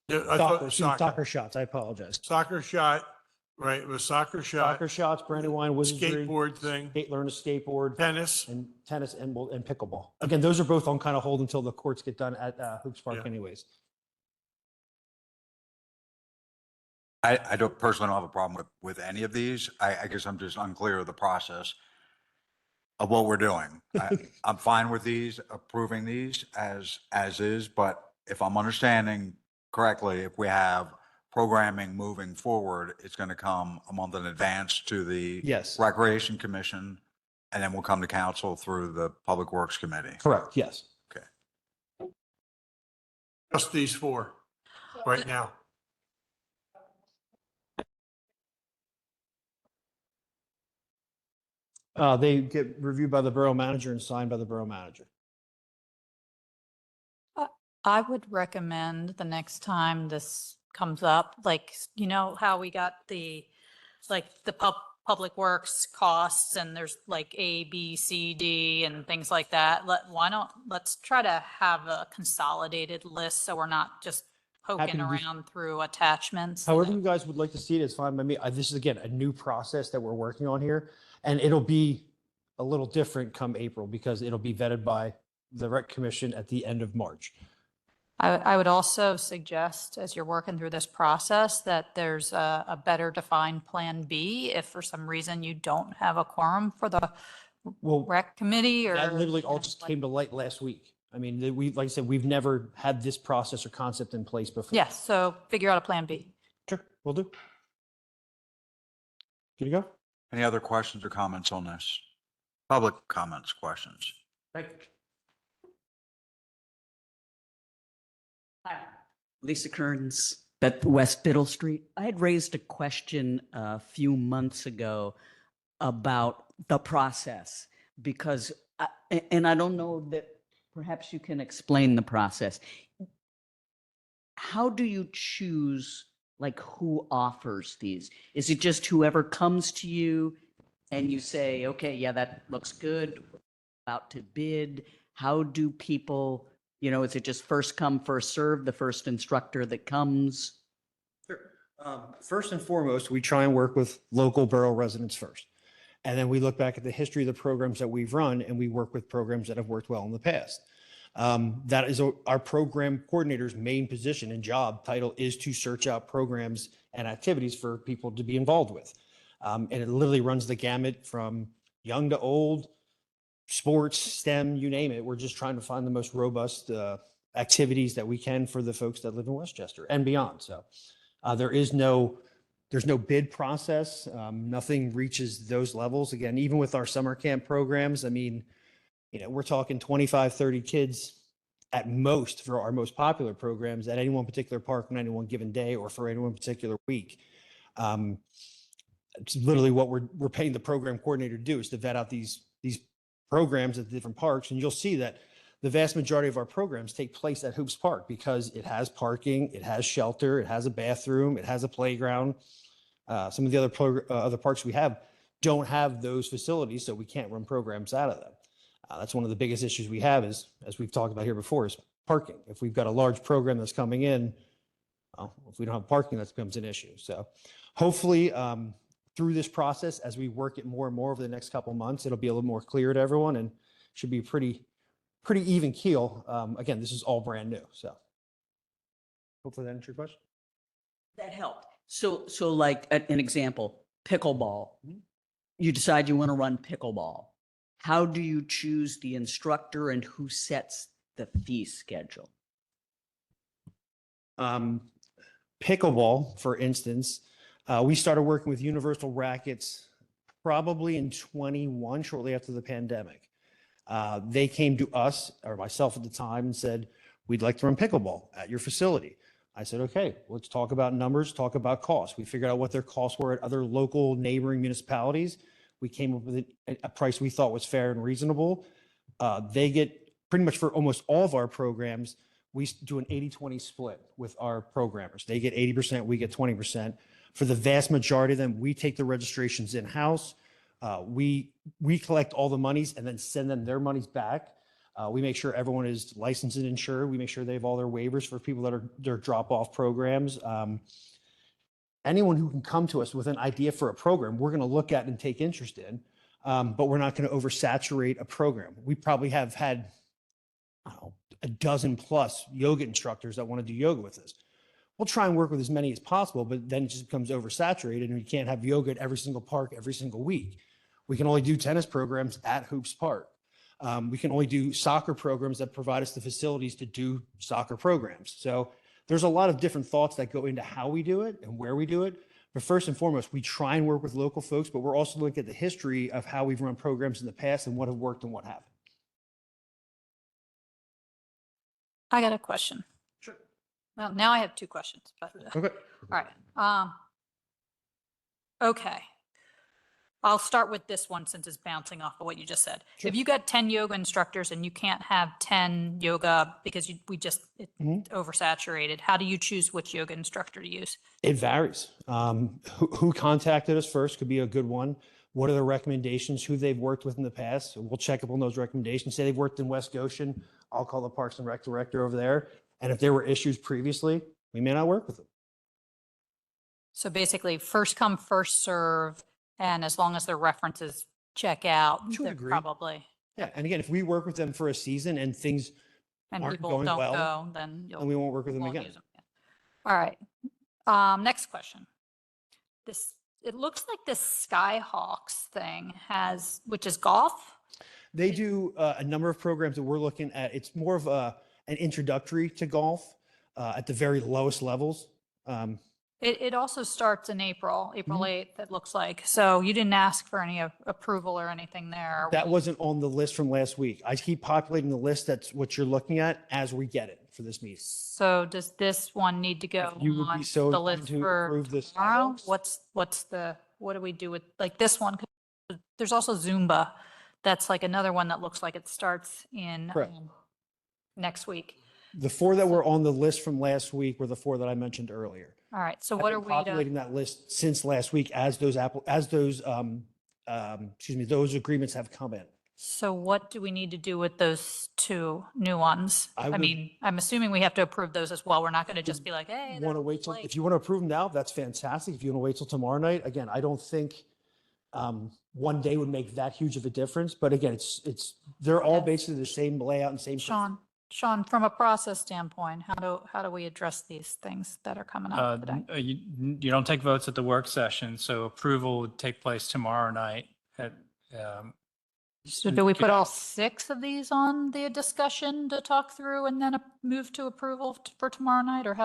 Yeah, I thought soccer shots. I apologize. Soccer shot, right, it was soccer shot, Soccer shots, Brandywine Wizardry. skateboard thing, Learn to Skateboard. tennis. And tennis and pickleball. Again, those are both on kind of hold until the courts get done at Hoops Park Yeah. anyways. I don't personally don't have a problem with any of these. I guess I'm just unclear of the process of what we're doing. I'm fine with these, approving these as is, but if I'm understanding correctly, if we have programming moving forward, it's going to come a month in advance to the Yes. Recreation Commission, and then we'll come to council through the Public Works Committee. Correct, yes. Okay. Just these 4 right now. They get reviewed by the borough manager and signed by the borough manager. I would recommend the next time this comes up, like, you know, how we got the public works costs and there's like A, B, C, D and things like that. Let's try to have a consolidated list so we're not just Happy poking to do- around through attachments. However you guys would like to see it, it's fine by me. This is, again, a new process that we're working on here, and it'll be a little different come April because it'll be vetted by the Rec Commission at the end of March. I would also suggest, as you're working through this process, that there's a better defined Plan B if for some reason you don't have a quorum for the Well, rec committee or. that literally all just came to light last week. I mean, like I said, we've never had this process or concept in place before. Yes, so figure out a Plan B. Sure, will do. Good to go? Any other questions or comments on this? Public comments, questions? Thank you. Lisa Kearns, West Biddle Street. I had raised a question a few months ago about the process, because, and I don't know that perhaps you can explain the process. How do you choose, like, who offers these? Is it just whoever comes to you and you say, okay, yeah, that looks good, about to bid? How do people, is it just first come, first serve, the first instructor that comes? Sure. First and foremost, we try and work with local borough residents first. And then we look back at the history of the programs that we've run, and we work with programs that have worked well in the past. That is our program coordinator's main position and job title, is to search out programs and activities for people to be involved with. And it literally runs the gamut from young to old, sports, STEM, you name it. We're just trying to find the most robust activities that we can for the folks that live in Westchester and beyond. So there's no bid process. Nothing reaches those levels. Again, even with our summer camp programs, I mean, we're talking 25, 30 kids at most for our most popular programs at any one particular park on any one given day or for any one particular week. It's literally what we're paying the program coordinator to do, is to vet out these programs at the different parks. And you'll see that the vast majority of our programs take place at Hoops Park because it has parking, it has shelter, it has a bathroom, it has a playground. Some of the other parks we have don't have those facilities, so we can't run programs out of them. That's one of the biggest issues we have, is, as we've talked about here before, is parking. If we've got a large program that's coming in, well, if we don't have parking, that becomes an issue. So hopefully through this process, as we work it more and more over the next couple of months, it'll be a little more clear to everyone and should be pretty even keel. Again, this is all brand new. So hopefully that answers your question. That helped. So like an example, pickleball. You decide you want to run pickleball. How do you choose the instructor and who sets the fee schedule? Pickleball, for instance, we started working with Universal Rackets probably in 21, shortly after the pandemic. They came to us, or myself at the time, and said, we'd like to run pickleball at your facility. I said, okay, let's talk about numbers, talk about costs. We figured out what their costs were at other local neighboring municipalities. We came up with a price we thought was fair and reasonable. They get pretty much for almost all of our programs, we do an 80-20 split with our programmers. They get 80%, we get 20%. For the vast majority of them, we take the registrations in-house. We collect all the monies and then send them their monies back. We make sure everyone is licensed and insured. We make sure they have all their waivers for people that are their drop-off programs. Anyone who can come to us with an idea for a program, we're going to look at and take interest in, but we're not going to oversaturate a program. We probably have had, I don't know, a dozen plus yoga instructors that want to do yoga with us. We'll try and work with as many as possible, but then it just becomes oversaturated and we can't have yoga at every single park every single week. We can only do tennis programs at Hoops Park. We can only do soccer programs that provide us the facilities to do soccer programs. So there's a lot of different thoughts that go into how we do it and where we do it. But first and foremost, we try and work with local folks, but we're also looking at the history of how we've run programs in the past and what have worked and what haven't. I got a question. Sure. Well, now I have two questions, but, Okay. all right. Okay. I'll start with this one since it's bouncing off of what you just said. Sure. If you got 10 yoga instructors and you can't have 10 yoga because it's oversaturated, how do you choose which yoga instructor to use? It varies. Who contacted us first could be a good one. What are the recommendations, who they've worked with in the past? So we'll check up on those recommendations. Say they've worked in West Goshen, I'll call the Parks and Rec director over there. And if there were issues previously, we may not work with them. So basically, first come, first serve, and as long as their references check out, To a they're degree. probably, Yeah. And again, if we work with them for a season and things and aren't people going don't well, go, then you'll. then we won't work with them won't again. use them. All right. Next question. It looks like this Skyhawks thing which is golf? They do a number of programs that we're looking at. It's more of an introductory to golf at the very lowest levels. It also starts in April Mm-hmm. 8th, it looks like. So you didn't ask for any approval or anything there. That wasn't on the list from last week. I keep populating the list. That's what you're looking at as we get it for this meeting. So does this one need to go If you would on be so the inclined list to for approve this tomorrow? Skyhawks? What do we do with, like, this one? There's also Zumba. That's like another one that looks like it starts in Correct. next week. The four that were on the list from last week were the four that I mentioned earlier. All right, so I've what been are we populating to, that list since last week as those those agreements have come in. so what do we need to do with those two new ones? I I would- mean, I'm assuming we have to approve those as well. We're not going to just be like, hey, Want they're to wait till, late. if you want to approve them now, that's fantastic. If you want to wait till tomorrow night, again, I don't think one day would make that huge of a difference. But again, they're all Okay. basically the same layout and same. Sean, from a process standpoint, how do we address these things that are coming up today? You don't take votes at the work session, so approval would take place tomorrow night at, So do we put all 6 of these on the discussion to talk through and then move to approval for tomorrow night? Or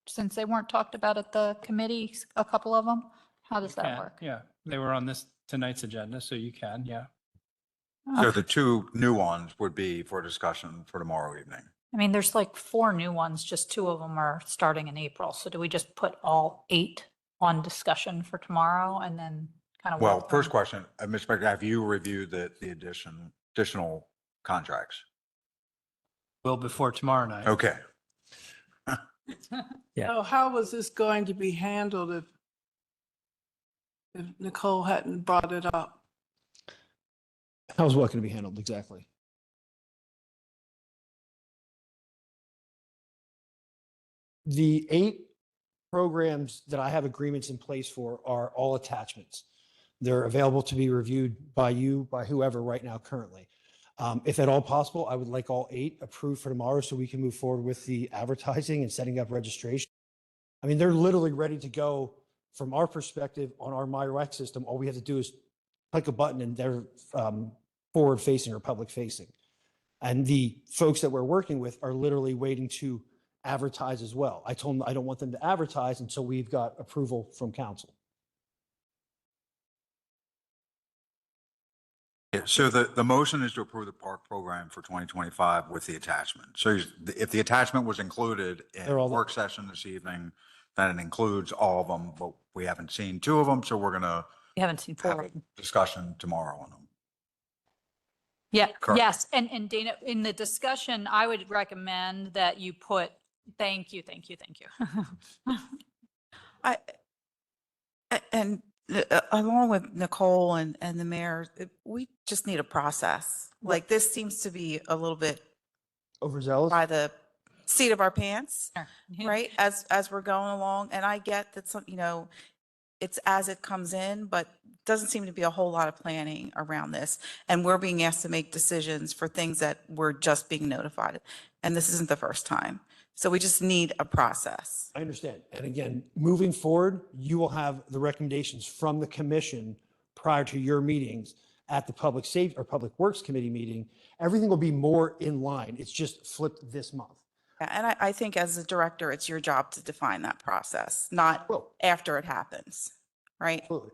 since they weren't talked about at the committee, a couple of them, how does that can, work? yeah, they were on tonight's agenda, so you can, yeah. So the two new ones would be for discussion for tomorrow evening. I mean, there's like 4 new ones, just 2 of them are starting in April. So do we just put all 8 on discussion for tomorrow and then kind of? Well, first question, Ms. Baker, have you reviewed the additional contracts? Well, before tomorrow night. Okay. Yeah. So how was this going to be handled if Nicole hadn't brought it up? How's what going to be handled exactly? The 8 programs that I have agreements in place for are all attachments. They're available to be reviewed by you, by whoever right now currently. If at all possible, I would like all 8 approved for tomorrow so we can move forward with the advertising and setting up registration. I mean, they're literally ready to go from our perspective on our MyRec system. All we have to do is click a button and they're forward facing or public facing. And the folks that we're working with are literally waiting to advertise as well. I told them I don't want them to advertise until we've got approval from council. Yeah, so the motion is to approve the park program for 2025 with the attachment. So if the attachment was included in They're all there. work session this evening, then it includes all of them, but we haven't seen 2 of them, so we're gonna We haven't seen 4 have of a them. discussion tomorrow on them. Yeah, Correct. yes. And Dana, in the discussion, I would recommend that you put, thank you. And along with Nicole and the mayor, we just need a process. Like this seems to be a little bit Overzealous? by the seat of our pants, Yeah. right? As we're going along. And I get that some, it's as it comes in, but doesn't seem to be a whole lot of planning around this. And we're being asked to make decisions for things that we're just being notified. And this isn't the first time. So we just need a process. I understand. And again, moving forward, you will have the recommendations from the commission prior to your meetings at the Public Safety or Public Works Committee meeting. Everything will be more in line. It's just flipped this month. And I think as a director, it's your job to define that process, not after it happens, right? Absolutely.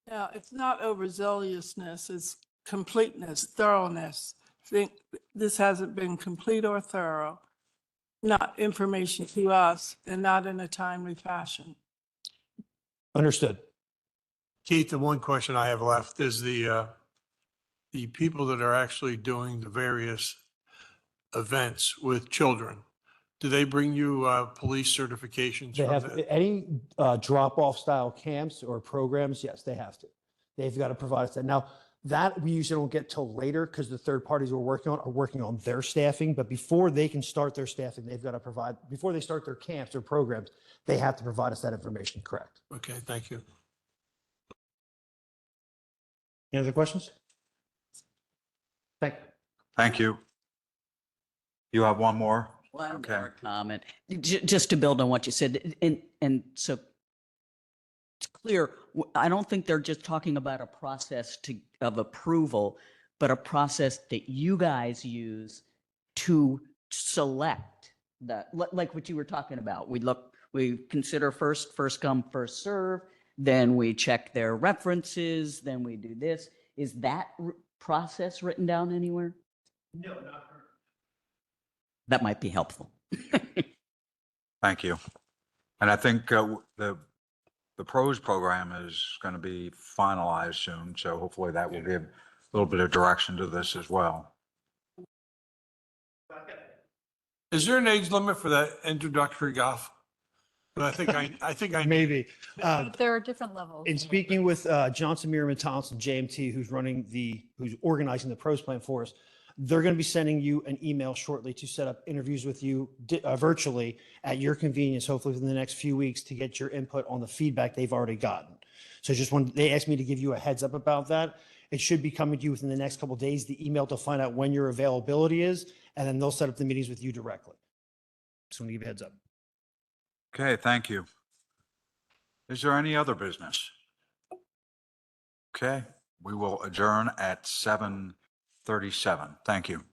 Yeah, it's not overzealousness, it's completeness, thoroughness. Think this hasn't been complete or thorough, not information to us and not in a timely fashion. Understood. Keith, the one question I have left is the people that are actually doing the various events with children. Do they bring you police certifications They from have that? any drop-off style camps or programs. Yes, they have to. They've got to provide us that. Now, that we usually don't get till later because the third parties we're working on are working on their staffing. But before they can start their staffing, they've got to provide, before they start their camps or programs, they have to provide us that information. Correct. Okay, thank you. Any other questions? Thank you. You have one more? One Okay. more comment, just to build on what you said, and so it's clear, I don't think they're just talking about a process of approval, but a process that you guys use to select like what you were talking about. We consider first come, first serve, then we check their references, then we do this. Is that process written down anywhere? No, not currently. That might be helpful. Thank you. And I think the the pros program is going to be finalized soon. So hopefully that will give a little bit of direction to this as well. Is there an age limit for that introductory golf? But I think I Maybe. There are different levels. In speaking with Johnson, Miriam, and Thompson, JMT, who's organizing the pros plan for us, they're going to be sending you an email shortly to set up interviews with you virtually at your convenience, hopefully within the next few weeks, to get your input on the feedback they've already gotten. So they asked me to give you a heads up about that. It should be coming to you within the next couple of days, the email to find out when your availability is, and then they'll set up the meetings with you directly. Just want to give you a heads up. Okay, thank you. Is there any other business? Okay, we will adjourn at 7:37. Thank you.